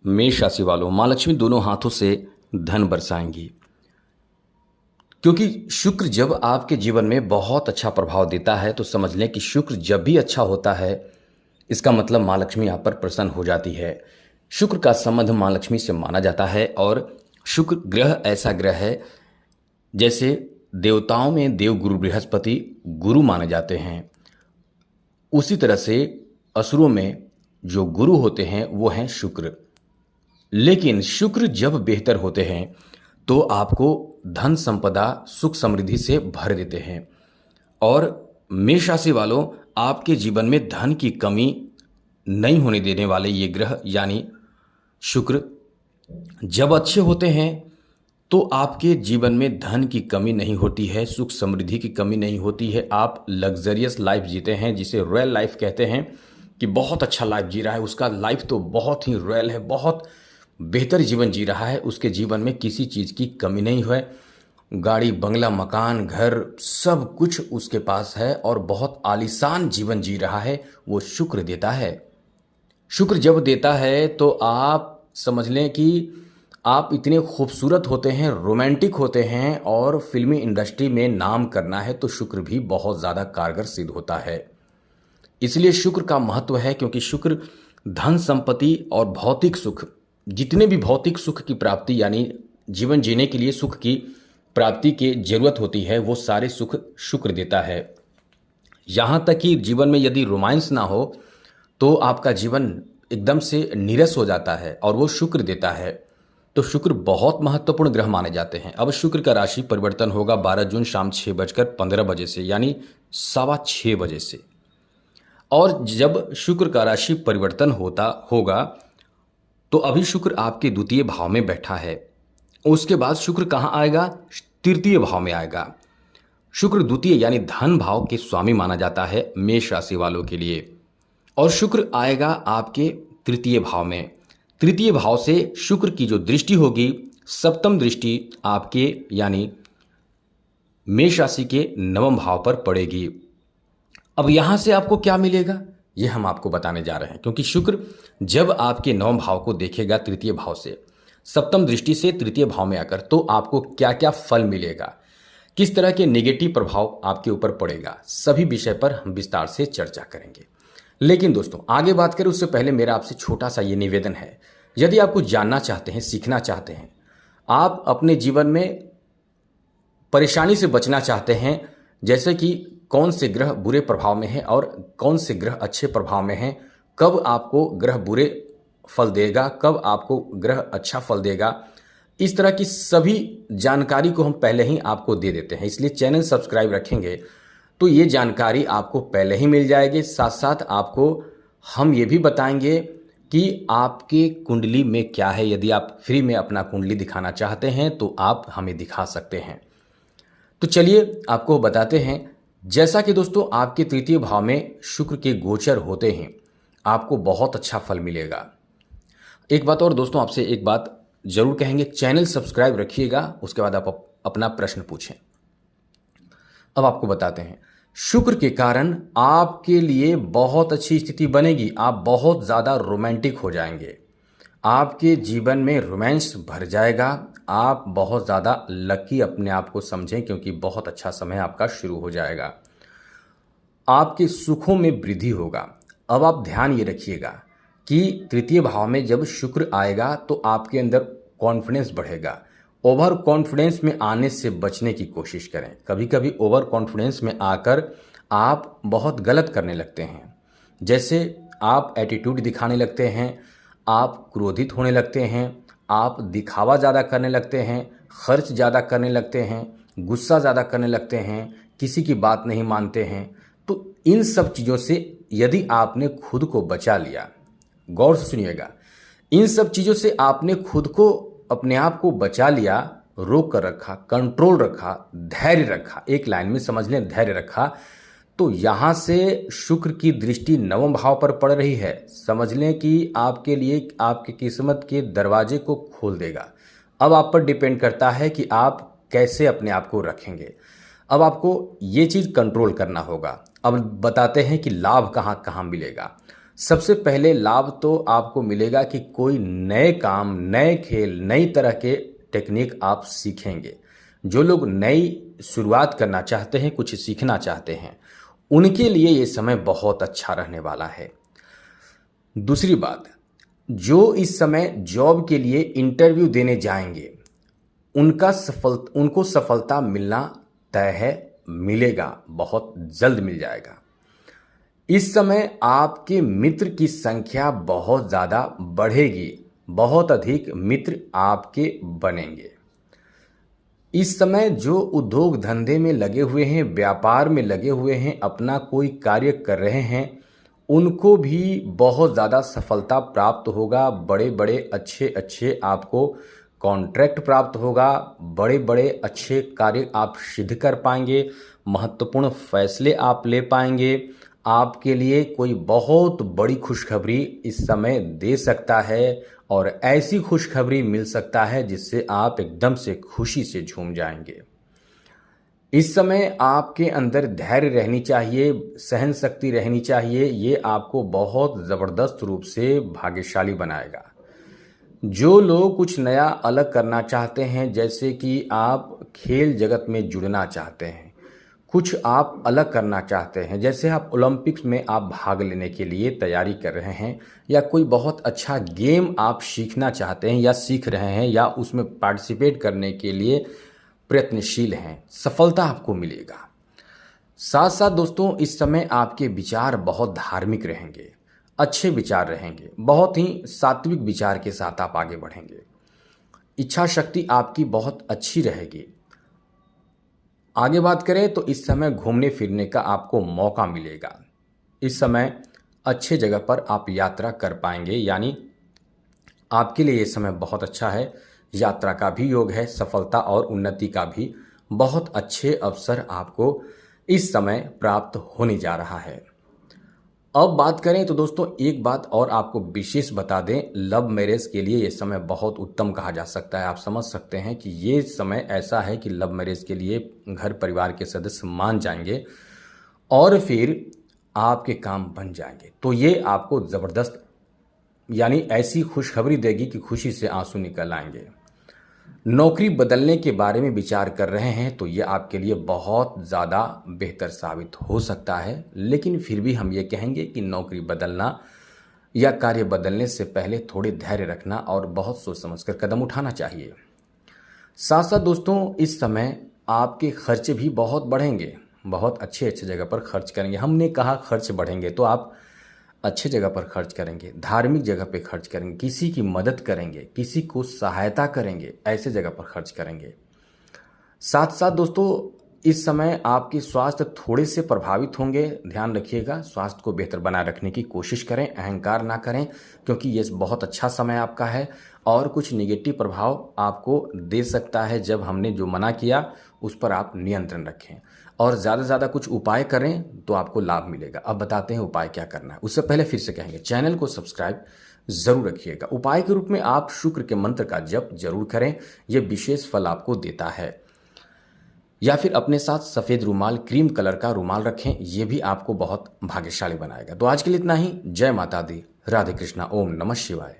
मेष राशि वालों, माँ लक्ष्मी दोनों हाथों से धन बरसाएंगी। क्योंकि शुक्र जब आपके जीवन में बहुत अच्छा प्रभाव देता है तो समझ लें कि शुक्र जब भी अच्छा होता है, इसका मतलब माँ लक्ष्मी यहाँ पर प्रसन्न हो जाती है। शुक्र का संबंध माँ लक्ष्मी से माना जाता है और शुक्र ग्रह ऐसा ग्रह है, जैसे देवताओं में देवगुरु बृहस्पति गुरु माने जाते हैं, उसी तरह से असुरों में जो गुरु होते हैं वो हैं शुक्र। लेकिन शुक्र जब बेहतर होते हैं तो आपको धन संपदा सुख समृद्धि से भर देते हैं। और मेष राशि वालों, आपके जीवन में धन की कमी नहीं होने देने वाले ये ग्रह यानी शुक्र जब अच्छे होते हैं तो आपके जीवन में धन की कमी नहीं होती है, सुख समृद्धि की कमी नहीं होती है। आप लग्जरियस लाइफ जीते हैं, जिसे रॉयल लाइफ कहते हैं, कि बहुत अच्छा लाइफ जी रहा है, उसका लाइफ तो बहुत ही रॉयल है, बहुत बेहतर जीवन जी रहा है, उसके जीवन में किसी चीज़ की कमी नहीं है। गाड़ी बंगला मकान घर सब कुछ उसके पास है और बहुत आलीशान जीवन जी रहा है। वो शुक्र देता है। शुक्र जब देता है तो आप समझ लें कि आप इतने खूबसूरत होते हैं, रोमांटिक होते हैं, और फिल्मी इंडस्ट्री में नाम करना है तो शुक्र भी बहुत ज़्यादा कारगर सिद्ध होता है। इसलिए शुक्र का महत्व है, क्योंकि शुक्र धन संपत्ति और भौतिक सुख, जितने भी भौतिक सुख की प्राप्ति यानी जीवन जीने के लिए सुख की प्राप्ति की जरूरत होती है, वो सारे सुख शुक्र देता है। यहाँ तक कि जीवन में यदि रोमांस ना हो तो आपका जीवन एकदम से नीरस हो जाता है, और वो शुक्र देता है। तो शुक्र बहुत महत्वपूर्ण ग्रह माने जाते हैं। अब शुक्र का राशि परिवर्तन होगा 12 जून शाम 6:15 से, यानी 6:15 बजे से। और जब शुक्र का राशि परिवर्तन होगा तो अभी शुक्र आपके द्वितीय भाव में बैठा है। उसके बाद शुक्र कहाँ आएगा? तृतीय भाव में आएगा। शुक्र द्वितीय यानी धन भाव के स्वामी माना जाता है मेष राशि वालों के लिए। और शुक्र आएगा आपके तृतीय भाव में। तृतीय भाव से शुक्र की जो दृष्टि होगी, सप्तम दृष्टि आपके यानी मेष राशि के नवम भाव पर पड़ेगी। अब यहां से आपको क्या मिलेगा, यह हम आपको बताने जा रहे हैं। क्योंकि शुक्र जब आपके नवम भाव को देखेगा तृतीय भाव से, सप्तम दृष्टि से तृतीय भाव में आकर, तो आपको क्या क्या फल मिलेगा, किस तरह के नेगेटिव प्रभाव आपके ऊपर पड़ेगा, सभी विषय पर हम विस्तार से चर्चा करेंगे। लेकिन दोस्तों, आगे बात करें उससे पहले मेरा आपसे छोटा सा ये निवेदन है, यदि आप कुछ जानना चाहते हैं, सीखना चाहते हैं, आप अपने जीवन में परेशानी से बचना चाहते हैं, जैसे कि कौन से ग्रह बुरे प्रभाव में है और कौन से ग्रह अच्छे प्रभाव में हैं, कब आपको ग्रह बुरे फल देगा, कब आपको ग्रह अच्छा फल देगा, इस तरह की सभी जानकारी को हम पहले ही आपको दे देते हैं। इसलिए चैनल सब्सक्राइब रखेंगे तो ये जानकारी आपको पहले ही मिल जाएगी। साथ साथ आपको हम ये भी बताएंगे कि आपके कुंडली में क्या है। यदि आप फ्री में अपना कुंडली दिखाना चाहते हैं तो आप हमें दिखा सकते हैं। तो चलिए आपको बताते हैं। जैसा कि दोस्तों, आपके तृतीय भाव में शुक्र के गोचर होते हैं, आपको बहुत अच्छा फल मिलेगा। एक बात और दोस्तों, आपसे एक बात जरूर कहेंगे, चैनल सब्सक्राइब रखिएगा, उसके बाद आप अपना प्रश्न पूछें। अब आपको बताते हैं, शुक्र के कारण आपके लिए बहुत अच्छी स्थिति बनेगी। आप बहुत ज़्यादा रोमांटिक हो जाएंगे, आपके जीवन में रोमांस भर जाएगा, आप बहुत ज़्यादा लकी अपने आप को समझें, क्योंकि बहुत अच्छा समय आपका शुरू हो जाएगा। आपके सुखों में वृद्धि होगा। अब आप ध्यान ये रखिएगा कि तृतीय भाव में जब शुक्र आएगा तो आपके अंदर कॉन्फिडेंस बढ़ेगा। ओवर कॉन्फिडेंस में आने से बचने की कोशिश करें। कभी कभी ओवर कॉन्फिडेंस में आकर आप बहुत गलत करने लगते हैं, जैसे आप एटीट्यूड दिखाने लगते हैं, आप क्रोधित होने लगते हैं, आप दिखावा ज़्यादा करने लगते हैं, खर्च ज़्यादा करने लगते हैं, गुस्सा ज़्यादा करने लगते हैं, किसी की बात नहीं मानते हैं। तो इन सब चीज़ों से यदि आपने खुद को बचा लिया, गौर से सुनिएगा, इन सब चीज़ों से आपने खुद को अपने आप को बचा लिया, रोक कर रखा, कंट्रोल रखा, धैर्य रखा, एक लाइन में समझ लें धैर्य रखा, तो यहाँ से शुक्र की दृष्टि नवम भाव पर पड़ रही है। समझ लें कि आपके लिए आपकी किस्मत के दरवाजे को खोल देगा। अब आप पर डिपेंड करता है कि आप कैसे अपने आप को रखेंगे। अब आपको ये चीज़ कंट्रोल करना होगा। अब बताते हैं कि लाभ कहाँ कहाँ मिलेगा। सबसे पहले लाभ तो आपको मिलेगा कि कोई नए काम, नए खेल, नई तरह के टेक्निक आप सीखेंगे। जो लोग नई शुरुआत करना चाहते हैं, कुछ सीखना चाहते हैं, उनके लिए ये समय बहुत अच्छा रहने वाला है। दूसरी बात, जो इस समय जॉब के लिए इंटरव्यू देने जाएंगे, उनको सफलता मिलना तय है, मिलेगा, बहुत जल्द मिल जाएगा। इस समय आपके मित्र की संख्या बहुत ज़्यादा बढ़ेगी, बहुत अधिक मित्र आपके बनेंगे। इस समय जो उद्योग धंधे में लगे हुए हैं, व्यापार में लगे हुए हैं, अपना कोई कार्य कर रहे हैं, उनको भी बहुत ज़्यादा सफलता प्राप्त होगा। बड़े बड़े अच्छे अच्छे आपको कॉन्ट्रैक्ट प्राप्त होगा, बड़े बड़े अच्छे कार्य आप सिद्ध कर पाएंगे, महत्वपूर्ण फैसले आप ले पाएंगे। आपके लिए कोई बहुत बड़ी खुशखबरी इस समय दे सकता है और ऐसी खुशखबरी मिल सकता है जिससे आप एकदम से खुशी से झूम जाएंगे। इस समय आपके अंदर धैर्य रहनी चाहिए, सहन शक्ति रहनी चाहिए, ये आपको बहुत ज़बरदस्त रूप से भाग्यशाली बनाएगा। जो लोग कुछ नया अलग करना चाहते हैं, जैसे कि आप खेल जगत में जुड़ना चाहते हैं, कुछ आप अलग करना चाहते हैं, जैसे आप ओलंपिक्स में आप भाग लेने के लिए तैयारी कर रहे हैं, या कोई बहुत अच्छा गेम आप सीखना चाहते हैं या सीख रहे हैं, या उसमें पार्टिसिपेट करने के लिए प्रयत्नशील हैं, सफलता आपको मिलेगा। साथ साथ दोस्तों, इस समय आपके विचार बहुत धार्मिक रहेंगे, अच्छे विचार रहेंगे, बहुत ही सात्विक विचार के साथ आप आगे बढ़ेंगे। इच्छा शक्ति आपकी बहुत अच्छी रहेगी। आगे बात करें तो इस समय घूमने फिरने का आपको मौका मिलेगा। इस समय अच्छे जगह पर आप यात्रा कर पाएंगे, यानी आपके लिए ये समय बहुत अच्छा है। यात्रा का भी योग है, सफलता और उन्नति का भी बहुत अच्छे अवसर आपको इस समय प्राप्त होने जा रहा है। अब बात करें तो दोस्तों, एक बात और आपको विशेष बता दें, लव मैरिज के लिए ये समय बहुत उत्तम कहा जा सकता है। आप समझ सकते हैं कि ये समय ऐसा है कि लव मैरिज के लिए घर परिवार के सदस्य मान जाएंगे और फिर आपके काम बन जाएंगे। तो ये आपको ज़बरदस्त, यानी ऐसी खुशखबरी देगी कि खुशी से आंसू निकल आएंगे। नौकरी बदलने के बारे में विचार कर रहे हैं तो ये आपके लिए बहुत ज़्यादा बेहतर साबित हो सकता है, लेकिन फिर भी हम ये कहेंगे कि नौकरी बदलना या कार्य बदलने से पहले थोड़े धैर्य रखना और बहुत सोच समझकर कदम उठाना चाहिए। साथ साथ दोस्तों, इस समय आपके खर्चे भी बहुत बढ़ेंगे, बहुत अच्छे अच्छे जगह पर खर्च करेंगे। हमने कहा खर्च बढ़ेंगे तो आप अच्छे जगह पर खर्च करेंगे, धार्मिक जगह पे खर्च करेंगे, किसी की मदद करेंगे, किसी को सहायता करेंगे, ऐसे जगह पर खर्च करेंगे। साथ साथ दोस्तों, इस समय आपके स्वास्थ्य थोड़े से प्रभावित होंगे, ध्यान रखिएगा। स्वास्थ्य को बेहतर बनाए रखने की कोशिश करें, अहंकार ना करें, क्योंकि ये बहुत अच्छा समय आपका है और कुछ निगेटिव प्रभाव आपको दे सकता है। जब हमने जो मना किया उस पर आप नियंत्रण रखें और ज़्यादा से ज़्यादा कुछ उपाय करें तो आपको लाभ मिलेगा। अब बताते हैं उपाय क्या करना है। उससे पहले फिर से कहेंगे, चैनल को सब्सक्राइब जरूर रखिएगा। उपाय के रूप में आप शुक्र के मंत्र का जप जरूर करें, यह विशेष फल आपको देता है। या फिर अपने साथ सफ़ेद रुमाल, क्रीम कलर का रुमाल रखें, यह भी आपको बहुत भाग्यशाली बनाएगा। तो आज के लिए इतना ही। जय माता दी, राधे कृष्णा, ओम नमः शिवाय।